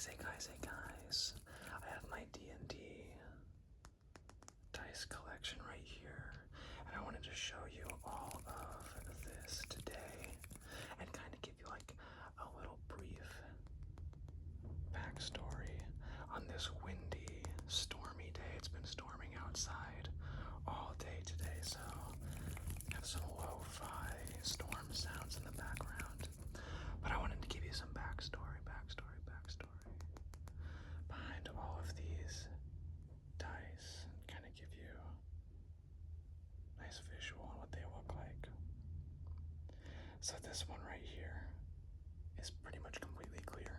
Hey guys, I have my D&D dice collection right here, and I wanted to show you all of this today and kind of give you like a little brief backstory on this windy, stormy day. It's been storming outside all day today, so I have some lo-fi storm sounds in the background, but I wanted to give you some backstory behind all of these dice and kind of give you a nice visual on what they look like. So this one right here is pretty much completely clear.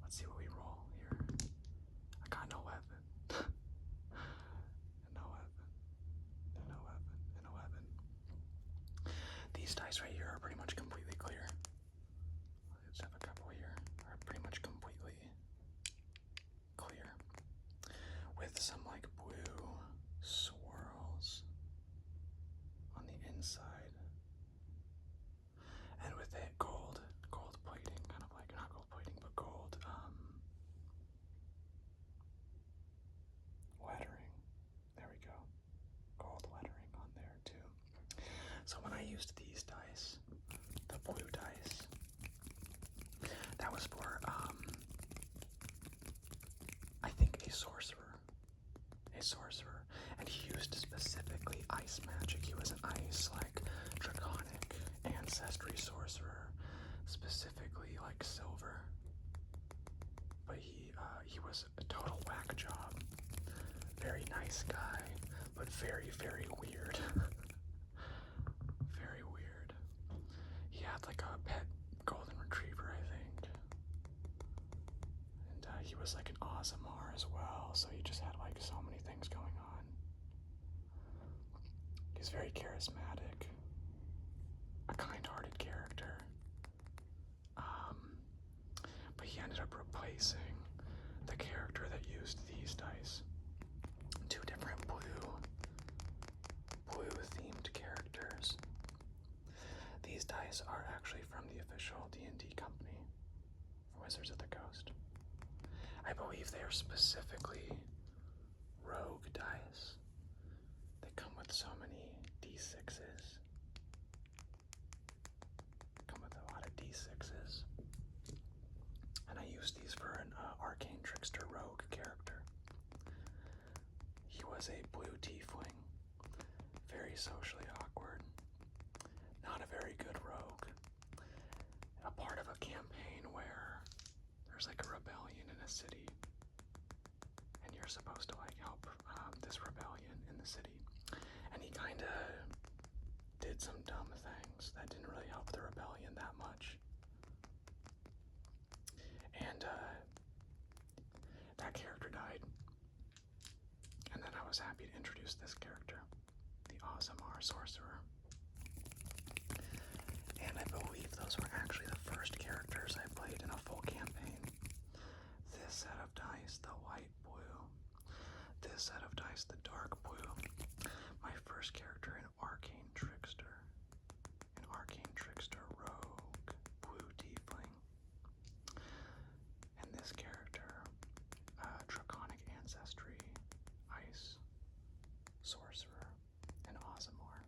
Let's see what we roll here. I got no weapon. And no weapon. And no weapon. And no weapon. These dice right here are pretty much completely clear. Let's have a couple here. Are pretty much completely clear, with some like blue swirls on the inside, and with it gold plating, kind of like, not gold plating, but gold lettering. There we go, gold lettering on there too. So when I used these dice, the blue dice, that was for I think a sorcerer, and he used specifically ice magic. He was an ice, like, draconic ancestry sorcerer, specifically like silver, but he was a total whack job. Very nice guy, but very, very weird. Very weird. He had like a pet golden retriever, I think. And he was like an Aasimar as well, so he just had like so many things going on. He's very charismatic, a kind-hearted character. But he ended up replacing the character that used these dice. Two different blue-themed characters. These dice are actually from the official D&D company, Wizards of the Coast. I believe they are specifically rogue dice. They come with so many D6s. Come with a lot of D6s. And I used these for an arcane trickster rogue character. He was a blue tiefling, very socially awkward, not a very good rogue. A part of a campaign where there's like a rebellion in a city, and you're supposed to like help this rebellion in the city. And he kind of did some dumb things that didn't really help the rebellion that much. And that character died. And then I was happy to introduce this character, the Aasimar sorcerer. And I believe those were actually the first characters I played in a full campaign. This set of dice, the light blue. This set of dice, the dark blue. My first character, an arcane trickster rogue, blue tiefling. And this character, draconic ancestry, ice sorcerer, and Aasimar.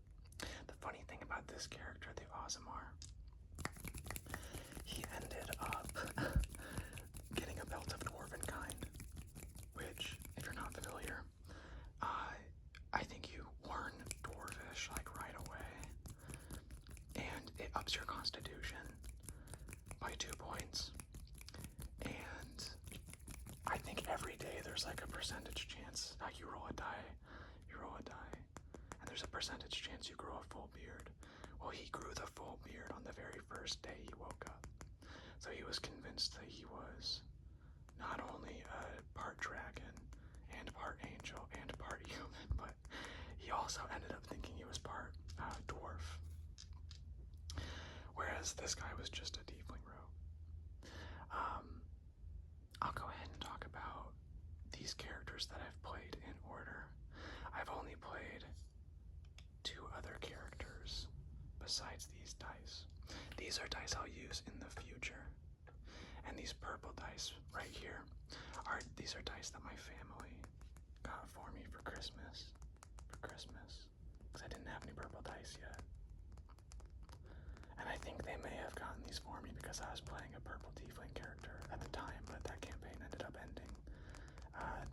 The funny thing about this character, the Aasimar, he ended up getting a belt of dwarven kind, which, if you're not familiar, I think you learn dwarvish like right away, and it ups your constitution by 2 points. And I think every day there's like a percentage chance, like you roll a die, and there's a percentage chance you grow a full beard. Well, he grew the full beard on the very first day he woke up. So he was convinced that he was not only a part dragon and part angel and part human, but he also ended up thinking he was part dwarf. Whereas this guy was just a tiefling rogue. I'll go ahead and talk about these characters that I've played in order. I've only played 2 other characters besides these dice. These are dice I'll use in the future. And these purple dice right here these are dice that my family got for me for Christmas. Because I didn't have any purple dice yet. And I think they may have gotten these for me because I was playing a purple tiefling character at the time, but that campaign ended up ending.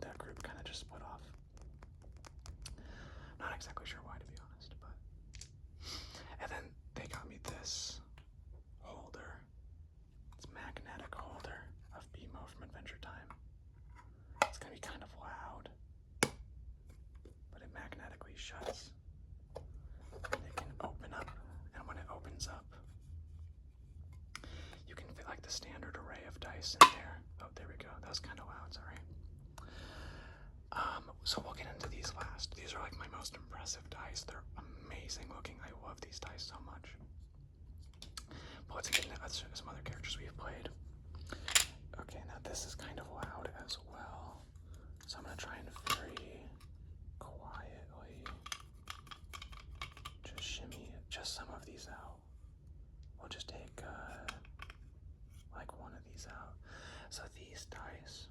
That group kind of just split off. Not exactly sure why, to be honest, but. And then they got me this holder. It's a magnetic holder of BMO from Adventure Time. It's gonna be kind of loud, but it magnetically shuts. And it can open up, and when it opens up, you can fit like the standard array of dice in there. Oh, there we go. That was kind of loud, sorry. So we'll get into these last. These are like my most impressive dice. They're amazing looking. I love these dice so much. But let's get into some other characters we've played. Okay, now this is kind of loud as well. So I'm gonna try and very quietly just shimmy just some of these out. We'll just take like one of these out. So these dice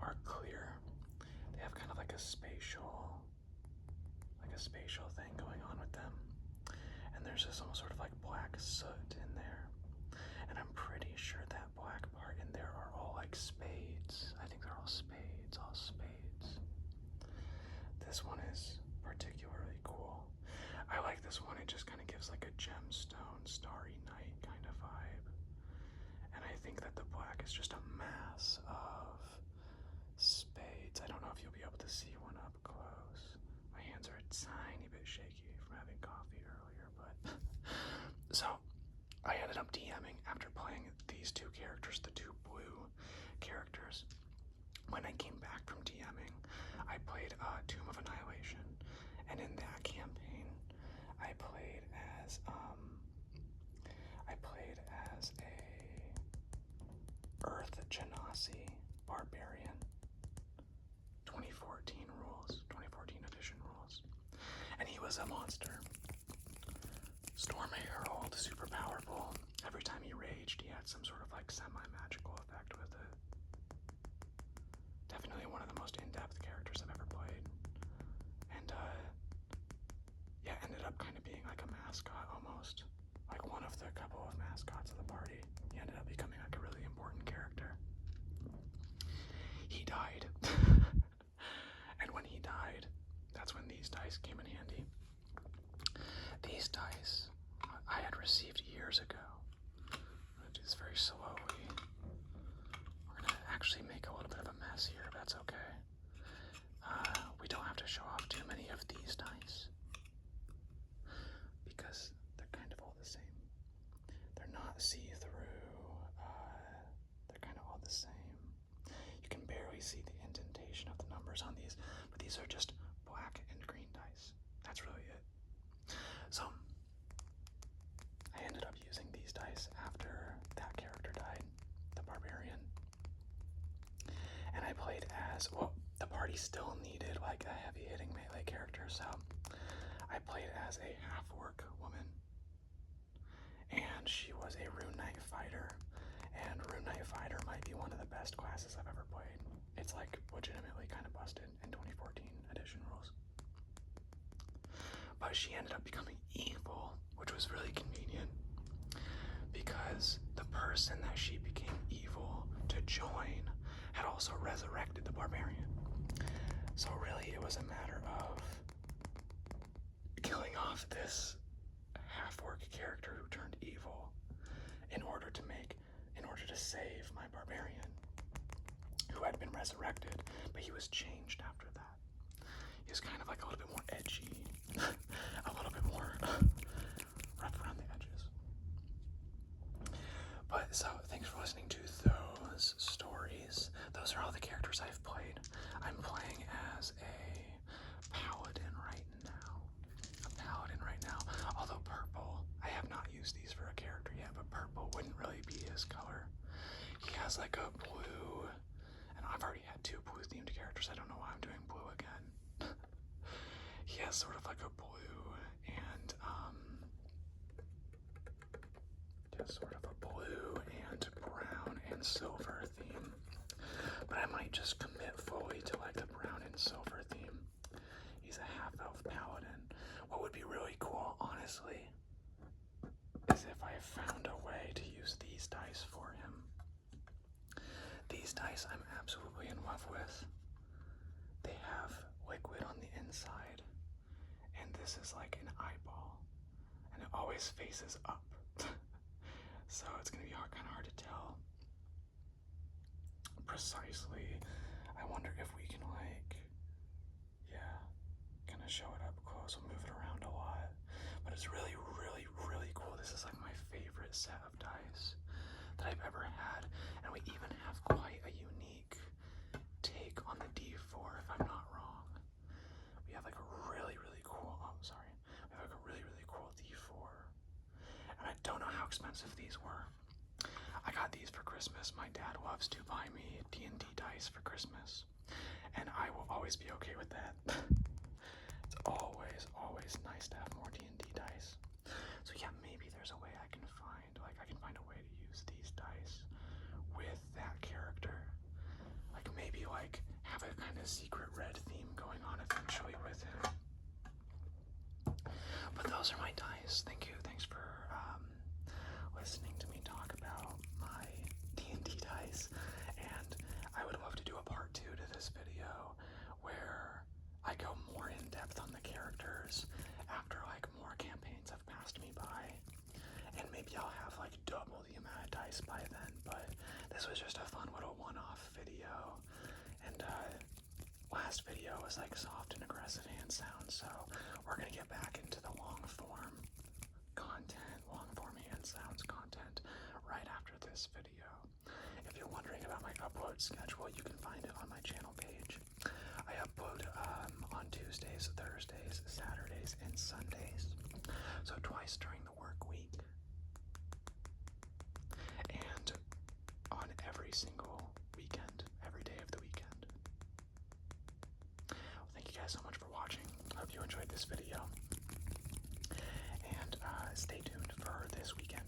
are clear. They have kind of like a spatial thing going on with them. And there's this almost sort of like black soot in there. And I'm pretty sure that black part in there are all like spades. I think they're all spades. This one is particularly cool. I like this one. It just kind of gives like a gemstone, starry night kind of vibe. And I think that the black is just a mass of spades. I don't know if you'll be able to see one up close. My hands are a tiny bit shaky from having coffee earlier, but so I ended up DMing after playing these two characters, the two blue characters. When I came back from DMing, I played Tomb of Annihilation, and in that campaign, I played as a Earth Genasi barbarian. 2014 rules, 2014 edition rules, and he was a monster. Storm Herald, super powerful. Every time he raged, he had some sort of like semi-magical effect with it. Definitely one of the most in-depth characters I've ever played. And yeah, ended up kind of being like a mascot almost. Like one of the couple of mascots of the party. He ended up becoming like a really important character. He died. And when he died, that's when these dice came in handy. These dice I had received years ago. I'm gonna do this very slowly. We're gonna actually make a little bit of a mess here, if that's okay. We don't have to show off too many of these dice because they're kind of all the same. They're not see-through. They're kind of all the same. You can barely see the indentation of the numbers on these, but these are just black and green dice. That's really it. So I ended up using these dice after that character died, the barbarian. And I played as, well, the party still needed like a heavy-hitting melee character, so I played as a half-orc woman. And she was a Rune Knight fighter. And Rune Knight fighter might be one of the best classes I've ever played. It's like legitimately kind of busted in 2014 edition rules. But she ended up becoming evil, which was really convenient because the person that she became evil to join had also resurrected the barbarian. So really it was a matter of killing off this half-orc character who turned evil in order to save my barbarian who had been resurrected, but he was changed after that. He was kind of like a little bit more edgy, a little bit more rough around the edges. But so thanks for listening to those stories. Those are all the characters I've played. I'm playing as a paladin right now. Although purple, I have not used these for a character yet, but purple wouldn't really be his color. He has like a blue, and I've already had two blue themed characters. I don't know why I'm doing blue again. He has sort of like a blue and brown and and silver theme, but I might just commit fully to like the brown and silver theme. He's a half-elf paladin. What would be really cool, honestly, is if I found a way to use these dice for him. These dice I'm absolutely in love with. They have liquid on the inside, and this is like an eyeball, and it always faces up. So it's gonna be kind of hard to tell precisely. I wonder if we can like, yeah, kind of show it up close. We'll move it around a lot, but it's really, really, really cool. This is like my favorite set of dice that I've ever had, and we even have quite a unique take on the D4, if I'm not wrong. We have like a really, really cool, we have like a really, really cool D4, and I don't know how expensive these were. I got these for Christmas. My dad loves to buy me D&D dice for Christmas, and I will always be okay with that. It's always, always nice to have more D&D dice. So yeah, maybe there's a way I can find, like I can find a way to use these dice with that character. Like maybe like have a kind of secret red theme going on eventually with him. But those are my dice. Thank you. Thanks for listening to me talk about my D&D dice. And I would love to do a part 2 to this video where I go more in depth on the characters after like more campaigns have passed me by. And maybe I'll have like double the amount of dice by then. But this was just a fun little one-off video. And last video was like soft and aggressive hand sounds, so we're gonna get back into the long form content, long form hand sounds content right after this video. If you're wondering about my upload schedule, you can find it on my channel page. I upload on Tuesdays, Thursdays, Saturdays, and Sundays, so twice during the work week, and on every single weekend, every day of the weekend. Well, thank you guys so much for watching. I hope you enjoyed this video, and stay tuned for this weekend.